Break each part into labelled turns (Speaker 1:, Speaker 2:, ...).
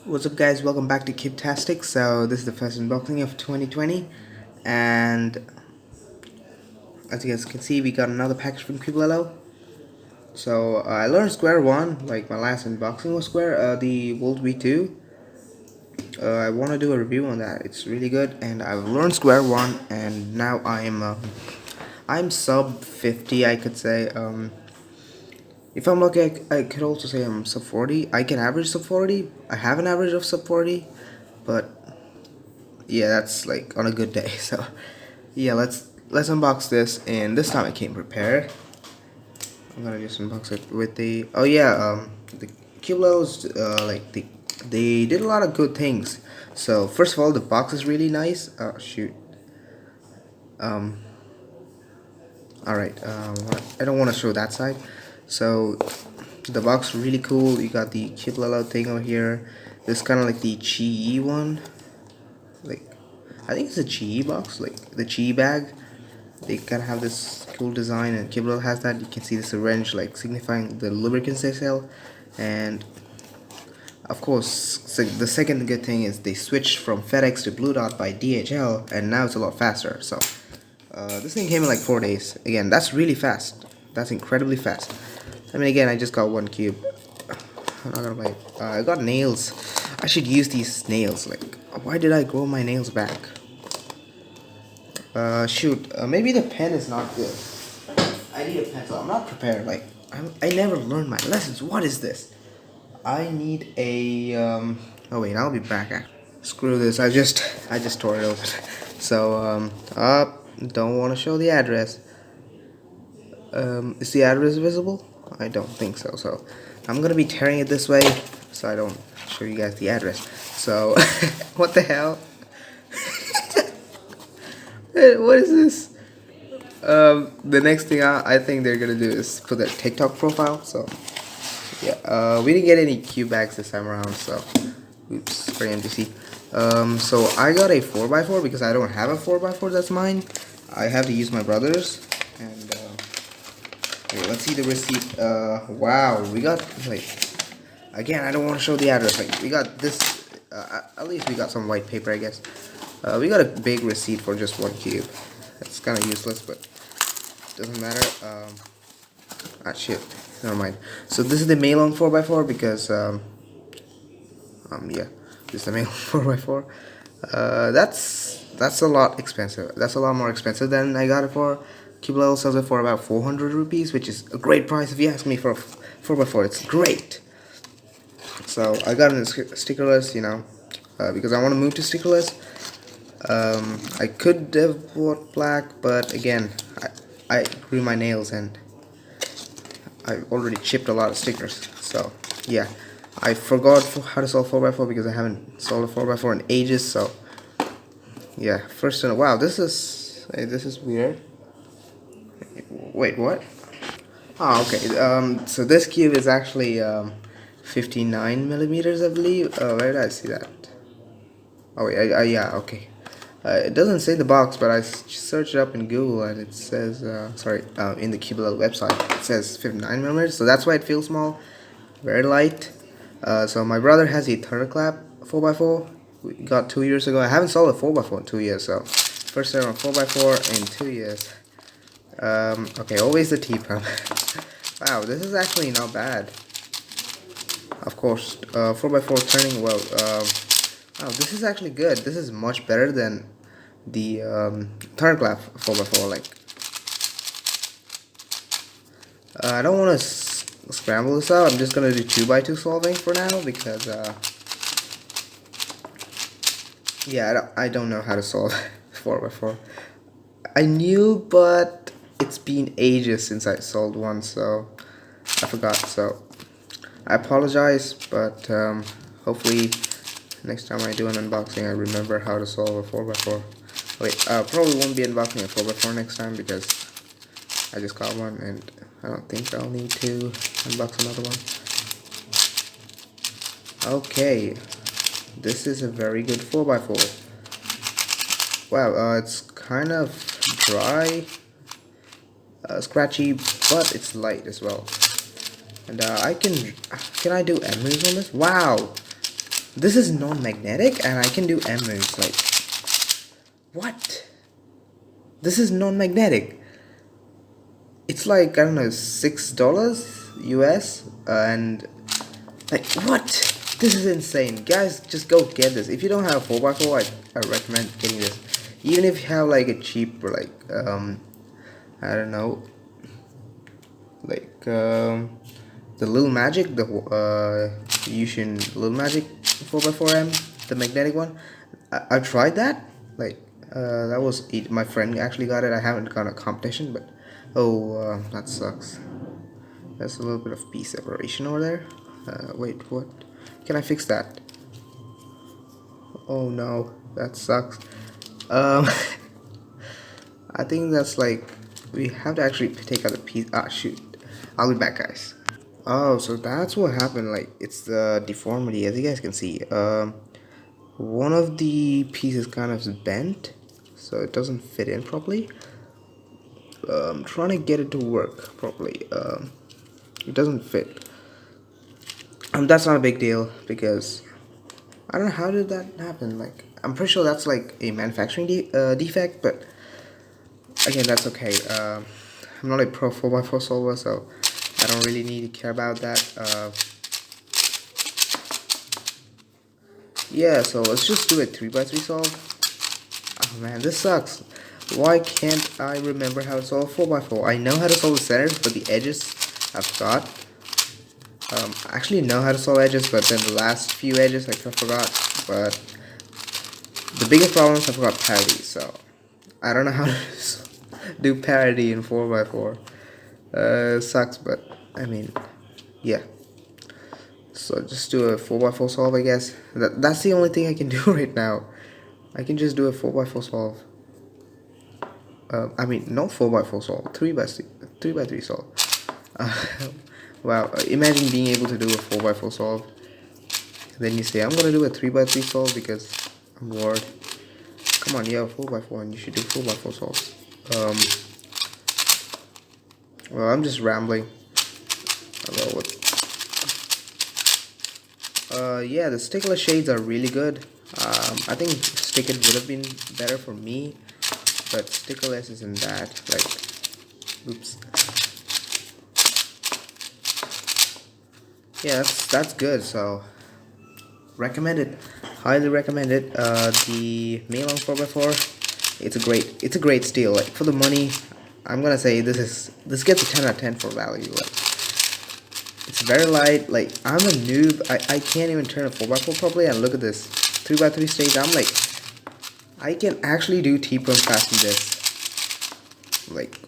Speaker 1: What's up guys, welcome back to Cubtastic. So this is the first unboxing of 2020 and as you guys can see we got another package from Cubelelo. So I learned Square 1, like my last unboxing was Square, the World V2. I want to do a review on that, it's really good and I've learned Square 1 and now I'm sub 50 I could say. If I'm lucky, I could also say I'm sub 40. I can average sub 40. I have an average of sub 40, but yeah, that's like on a good day. So yeah, let's unbox this, and this time I came prepared. I'm gonna just unbox it with the the Cubelos, they did a lot of good things. So first of all, the box is really nice. Oh shoot. Alright, I don't want to show that side. So the box is really cool. You got the Cubelelo thing over here. This kind of like the Chi one. Like, I think it's a Chi box, like the Chi bag. They kind of have this cool design, and Cubelelo has that. You can see this syringe, like signifying the lubricants they sell. And of course, so the second good thing is they switched from FedEx to Blue Dot by DHL, and now it's a lot faster. So this thing came in like 4 days. Again, that's really fast. That's incredibly fast. I mean, again, I just got one cube. I'm not gonna lie. I got nails. I should use these nails. Like, why did I grow my nails back? Shoot. Maybe the pen is not good. I need a pencil. I'm not prepared. Like, I never learned my lessons. What is this? I need a Oh wait, I'll be back. Screw this. I just tore it open. So don't want to show the address. Is the address visible? I don't think so. So I'm gonna be tearing it this way so I don't show you guys the address. So what the hell? What is this? The next thing I think they're gonna do is put their TikTok profile. So yeah, we didn't get any cube bags this time around. So oops, for MDC. So I got a 4x4 because I don't have a 4x4 that's mine. I have to use my brother's. And okay, let's see the receipt. Wow, we got like, again, I don't want to show the address. Like, we got this. At least we got some white paper, I guess. We got a big receipt for just one cube. It's kind of useless, but doesn't matter. Shit, never mind. So this is the Meilong 4x4 because yeah, this is the Meilong 4x4. That's a lot expensive. That's a lot more expensive than I got it for. Cubelelo sells it for about 400 rupees, which is a great price if you ask me for a 4x4. It's great. So I got it in stickerless, you know, because I want to move to stickerless. I could have bought black, but again, I grew my nails and I already chipped a lot of stickers. So yeah, I forgot how to solve 4x4 because I haven't solved a 4x4 in ages. So yeah, first wow, this is weird. Wait, what? Oh, okay. So this cube is actually 59 millimeters, I believe. Where did I see that? Oh wait, yeah, okay. It doesn't say the box, but I searched it up in Google and it says, in the Cubelelo website, it says 59 millimeters. So that's why it feels small, very light. So my brother has a Thunderclap 4x4. We got 2 years ago. I haven't sold a 4x4 in 2 years, so first time on 4x4 in 2 years. Okay, always the T-pump. Wow, this is actually not bad. Of course, 4x4 turning well. Wow, this is actually good. This is much better than the Thunderclap 4x4. Like, I don't want to scramble this out. I'm just gonna do 2x2 solving for now because yeah, I don't know how to solve 4x4. I knew, but it's been ages since I solved one, so I forgot. So I apologize, but hopefully next time I do an unboxing I remember how to solve a 4x4. Wait, probably won't be unboxing a 4x4 next time because I just got one and I don't think I'll need to unbox another one. Okay, this is a very good 4x4. Wow, it's kind of dry, scratchy, but it's light as well. And can I do enemies on this? Wow, This is non-magnetic and I can do M moves. Like, what? This is non-magnetic. It's like, I don't know, $6 US, and like, what? This is insane. Guys, just go get this. If you don't have a 4x4, I recommend getting this. Even if you have like a cheap, like, I don't know, like, the Little Magic, the Yushin Little Magic 4x4M, the magnetic one. I tried that. Like, that was it. My friend actually got it. I haven't got a competition, but oh, that sucks. There's a little bit of piece separation over there. Wait, what? Can I fix that? Oh no, that sucks. I think that's like, we have to actually take out the piece. Ah, shoot. I'll be back, guys. Oh, so that's what happened. Like, it's the deformity, as you guys can see. One of the pieces kind of bent, so it doesn't fit in properly. I'm trying to get it to work properly. It doesn't fit. That's not a big deal because I don't know how did that happen. Like, I'm pretty sure that's like a manufacturing defect, but again, that's okay. I'm not a pro 4x4 solver, so I don't really need to care about that. Yeah, so let's just do a 3x3 solve. Oh man, this sucks. Why can't I remember how to solve 4x4? I know how to solve the centers, but the edges I forgot. I actually know how to solve edges, but then the last few edges I forgot. But the biggest problem is I forgot parity, so I don't know how to do parity in 4x4. Sucks, but I mean, yeah. So just do a 4x4 solve, I guess. That's the only thing I can do right now. I can just do a 4x4 solve. I mean, not 4x4 solve, 3x3 solve. Wow, imagine being able to do a 4x4 solve. And then you say, I'm gonna do a 3x3 solve because I'm bored. Come on, you have 4x4 and you should do 4x4 solves. Well, I'm just rambling about what. Yeah, the stickless shades are really good. I think stick it would have been better for me, but stickless isn't that. Like, oops. Yeah, that's good. So recommend it, highly recommend it. The Meilong 4x4, it's a great steal. Like, for the money, I'm gonna say this gets a 10 out of 10 for value. Like, it's very light. Like, I'm a noob. I can't even turn a 4x4 properly. And look at this 3x3 stage. I'm like, I can actually do T-perm fast in this. Like,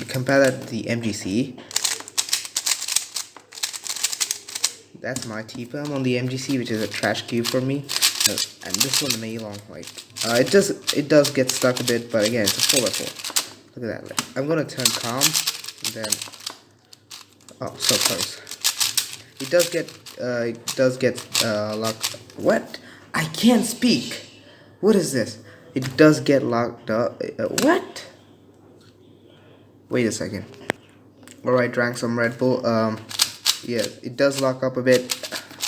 Speaker 1: compare that to the MGC. That's my T-perm on the MGC, which is a trash cube for me. And this one, the Meilong, like, it does get stuck a bit, but again, it's a 4x4. Look at that. Like, I'm gonna turn calm, and then, oh, so close. It does get locked. What? I can't speak. What is this? It does get locked up. What? Wait a second. Alright, drank some Red Bull. Yeah, it does lock up a bit.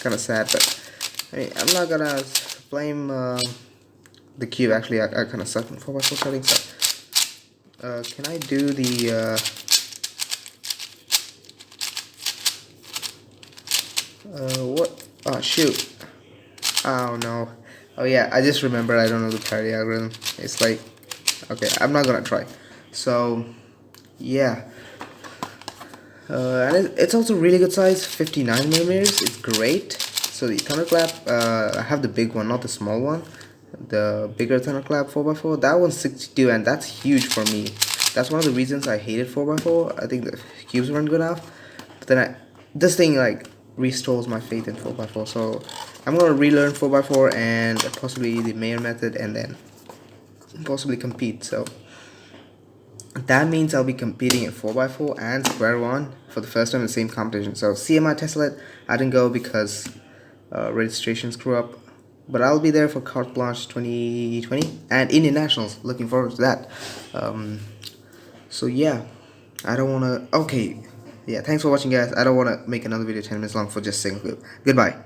Speaker 1: Kind of sad, but I mean, I'm not gonna blame the cube. Actually, I kind of suck in 4x4 settings. So, can I do the what? Oh shoot! Oh no! Oh yeah, I just remembered. I don't know the parity algorithm. It's like, okay, I'm not gonna try. So, yeah. And it's also really good size, 59 millimeters. It's great. So the thunderclap, I have the big one, not the small one. The bigger thunderclap 4x4. That one's 62, and that's huge for me. That's one of the reasons I hated 4x4. I think the cubes weren't good enough. But then this thing like restores my faith in 4x4. So I'm gonna relearn 4x4 and possibly the mayor method, and then possibly compete. So that means I'll be competing in 4x4 and square one for the first time in the same competition. So CMI Tesla, I didn't go because registration screw up. But I'll be there for Carte Blanche 2020 and Indian Nationals. Looking forward to that. So yeah, I don't want to. Okay, yeah. Thanks for watching, guys. I don't want to make another video 10 minutes long for just single clip. Goodbye.